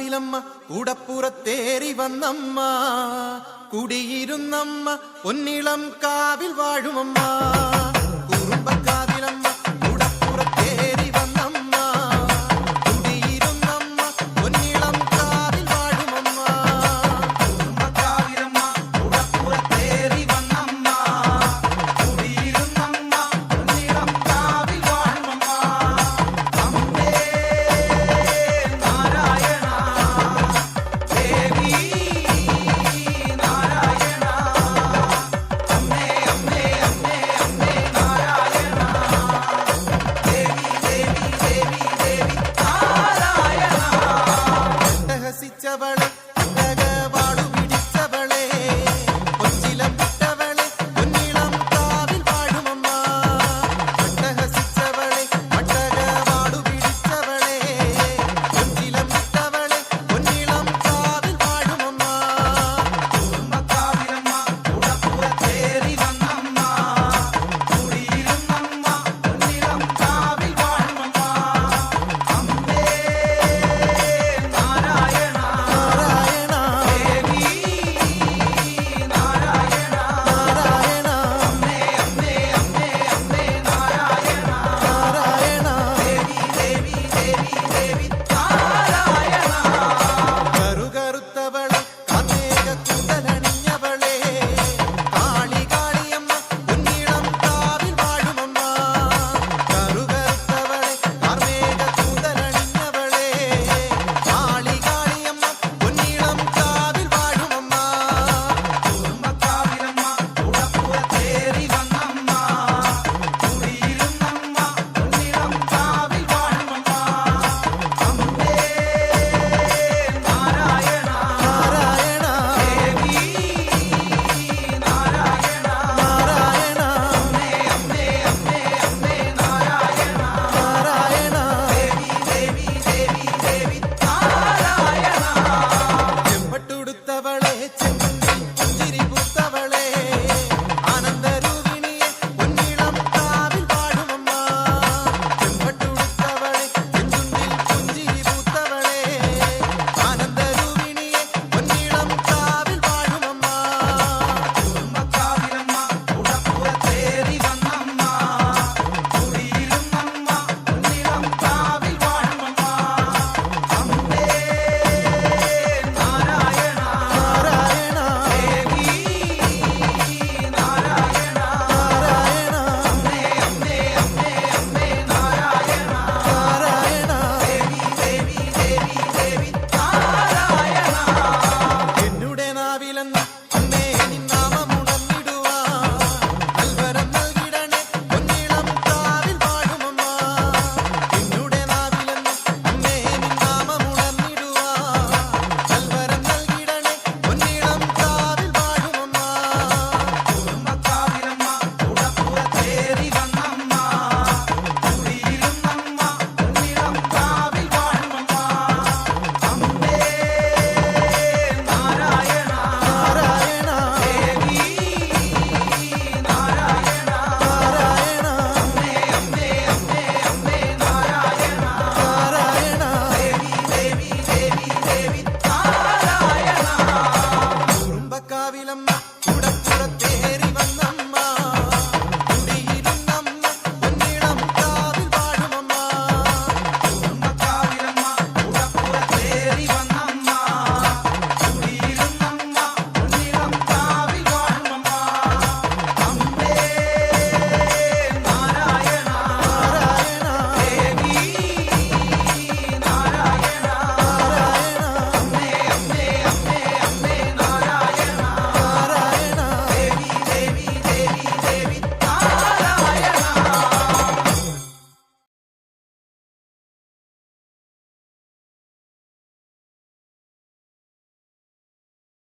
കുറുമ്പക്കാവിലമ്മ കൂടപ്പുറത്തേറി വന്നമ്മ കുടിയിരുന്നമ്മ പൊന്നിളം കാവിൽ വാഴുമമ്മ കുറുമ്പക്കാവിലമ്മ കൂടപ്പുറത്തേറി വന്നമ്മ കുടിയിരുന്നമ്മ പൊന്നിളം കാവിൽ വാഴുമമ്മ കുറുമ്പക്കാവിലമ്മ കൂടപ്പുറത്തേറി വന്നമ്മ കുടിയിരുന്നമ്മ പൊന്നിളം കാവിൽ വാഴുമമ്മ അമ്മേ നാരായണ ദേവി നാരായണ അമ്മേ അമ്മേ അമ്മേ അമ്മേ നാരായണ ദേവി ദേവി ദേവി ദേവി നാരായണ രഹസിച്ചവളെ വാടു പിടിച്ചവളെ പൊച്ചിലം വിട്ടവളെ പൊന്നിളം കാവിൽ വാഴുമമ്മ രഹസിച്ചവളെ വാടു പിടിച്ചവളെ പൊച്ചിലം വിട്ടവളെ പൊന്നിളം കാവിൽ വാഴുമമ്മ കുറുമ്പക്കാവിലമ്മ കൂടപ്പുറത്തേറി വന്നമ്മ കുടിയിരുന്നമ്മ പൊന്നിളം കാവിൽ വാഴുമമ്മ അമ്മേ നാരായണ നാരായണ ദേവി നാരായണ നാരായണ അമ്മേ അമ്മേ അമ്മേ അമ്മേ നാരായണ നാരായണ ദേവി ദേവി ദേവി ദേവി നാരായണ കറുകറുത്തവളെ കാർമേഘ കൂന്തലണിഞ്ഞവളെ കാളികാളിയമ്മ പൊന്നിളം കാവിൽ വാഴുമമ്മ കറുകറുത്തവളെ കാർമേഘ കൂന്തലണിഞ്ഞവളെ കാളികാളിയമ്മ പൊന്നിളം കാവിൽ വാഴുമമ്മ കുറുമ്പക്കാവിലമ്മ കൂടപ്പുറത്തേറി വന്നമ്മ കുടിയിരുന്നമ്മ പൊന്നിളം കാവിൽ വാഴുമമ്മ അമ്മേ നാരായണ നാരായണ ദേവി നാരായണ നാരായണ അമ്മേ അമ്മേ അമ്മേ അമ്മേ നാരായണ നാരായണ ദേവി ദേവി ദേവി ദേവി നാരായണ ചെമ്പട്ടുടുത്തവളെ ചെമ്പുണ്ടിൽ പുഞ്ചിരി പൂത്തവളെ ആനന്ദരൂപിണിയെ പൊന്നിളം കാവിൽ വാഴുമമ്മ ചെമ്പട്ടുടുത്തവളെ ചെമ്പുണ്ടിൽ പുഞ്ചിരി പൂത്തവളെ ആനന്ദരൂപിണിയെ പൊന്നിളം കാവിൽ വാഴുമമ്മ കുറുമ്പക്കാവിലമ്മ കൂടപ്പുറത്തേറി വന്നമ്മ കുടിയിരുന്നമ്മ പൊന്നിളം കാവിൽ വാഴുമമ്മ അമ്മേ നാരായണ നാരായണ ദേവി നാരായണ നാരായണ അമ്മേ അമ്മേ അമ്മേ അമ്മേ നാരായണ നാരായണ ദേവി ദേവി ദേവി ദേവി നാരായണ എന്നുടെ നാവിലെന്ന് അമ്മേ നിന്നാമമുണർന്നിടുവാ നൽവരം നൽകിടണേ പൊന്നിളം കാവിൽ വാഴുമമ്മ എന്നുടെ നാവിലെന്ന് അമ്മേ നിന്നാമമുണർന്നിടുവാ നൽവരം നൽകിടണേ പൊന്നിളം കാവിൽ വാഴുമമ്മ കുറുമ്പക്കാവിലമ്മ കൂടപ്പുറത്തേറി വന്നമ്മ കുടിയിരുന്നമ്മ പൊന്നിളം കാവിൽ വാഴുമമ്മ അമ്മേ നാരായണ നാരായണ ദേവി നാരായണ നാരായണ അമ്മേ അമ്മേ അമ്മേ അമ്മേ നാരായണ നാരായണ ദേവി ദേവി ദേവി ദേവി നാരായണ കുറുമ്പക്കാവിലമ്മ